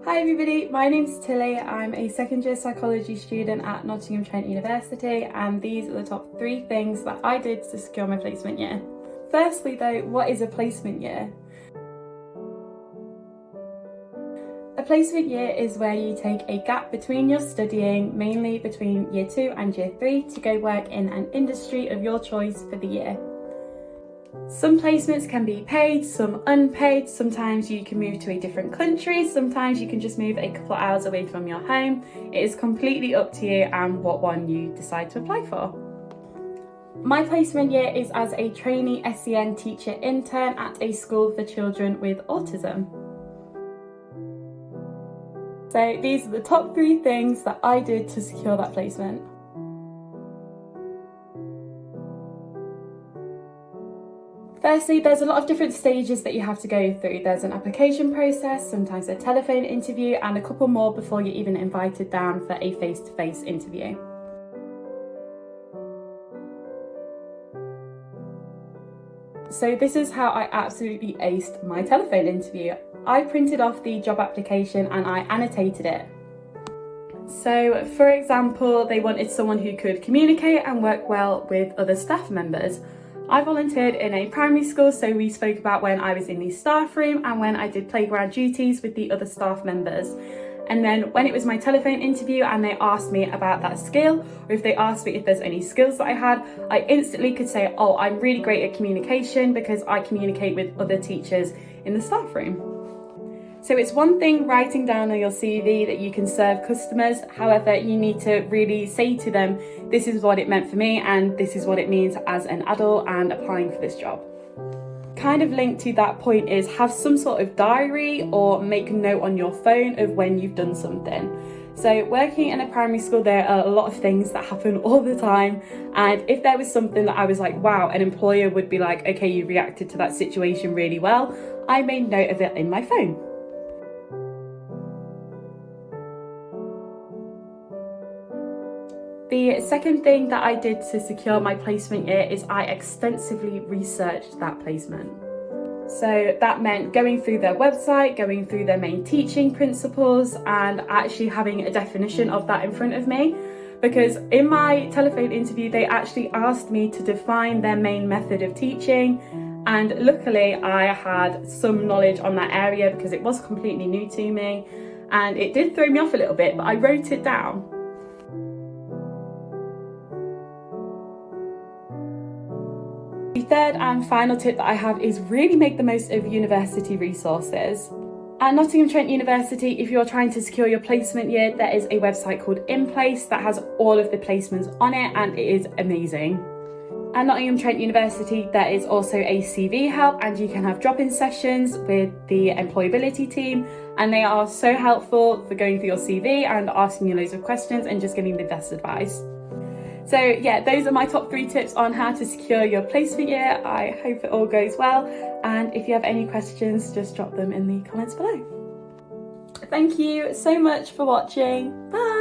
Hi everybody, my name's Tilly. I'm a second year psychology student at Nottingham Trent University, and these are the top 3 things that I did to secure my placement year. Firstly though, what is a placement year? A placement year is where you take a gap between your studying, mainly between year 2 and year 3, to go work in an industry of your choice for the year. Some placements can be paid, some unpaid. Sometimes you can move to a different country, sometimes you can just move a couple of hours away from your home. It is completely up to you and what one you decide to apply for. My placement year is as a trainee SEN teacher intern at a school for children with autism. So these are the top 3 things that I did to secure that placement. Firstly, there's a lot of different stages that you have to go through. There's an application process, sometimes a telephone interview, and a couple more before you're even invited down for a face-to-face interview. So this is how I absolutely aced my telephone interview. I printed off the job application and I annotated it. So for example, they wanted someone who could communicate and work well with other staff members. I volunteered in a primary school, so we spoke about when I was in the staff room and when I did playground duties with the other staff members. And then when it was my telephone interview and they asked me about that skill, or if they asked me if there's any skills that I had, I instantly could say, oh, I'm really great at communication because I communicate with other teachers in the staff room. So it's one thing writing down on your CV that you can serve customers, however, you need to really say to them, this is what it meant for me and this is what it means as an adult and applying for this job. Kind of linked to that point is have some sort of diary or make a note on your phone of when you've done something. So working in a primary school, there are a lot of things that happen all the time, and if there was something that I was like, wow, an employer would be like, okay, you reacted to that situation really well, I made note of it in my phone. The second thing that I did to secure my placement year is I extensively researched that placement. So that meant going through their website, going through their main teaching principles, and actually having a definition of that in front of me. Because in my telephone interview, they actually asked me to define their main method of teaching. And luckily I had some knowledge on that area because it was completely new to me. And it did throw me off a little bit, but I wrote it down. The third and final tip that I have is really make the most of university resources. At Nottingham Trent University, if you're trying to secure your placement year, there is a website called In Place that has all of the placements on it, and it is amazing. At Nottingham Trent University, there is also a CV help, and you can have drop-in sessions with the employability team, and they are so helpful for going through your CV and asking you loads of questions and just giving the best advice. So yeah, those are my top 3 tips on how to secure your placement year. I hope it all goes well. And if you have any questions, just drop them in the comments below. Thank you so much for watching. Bye.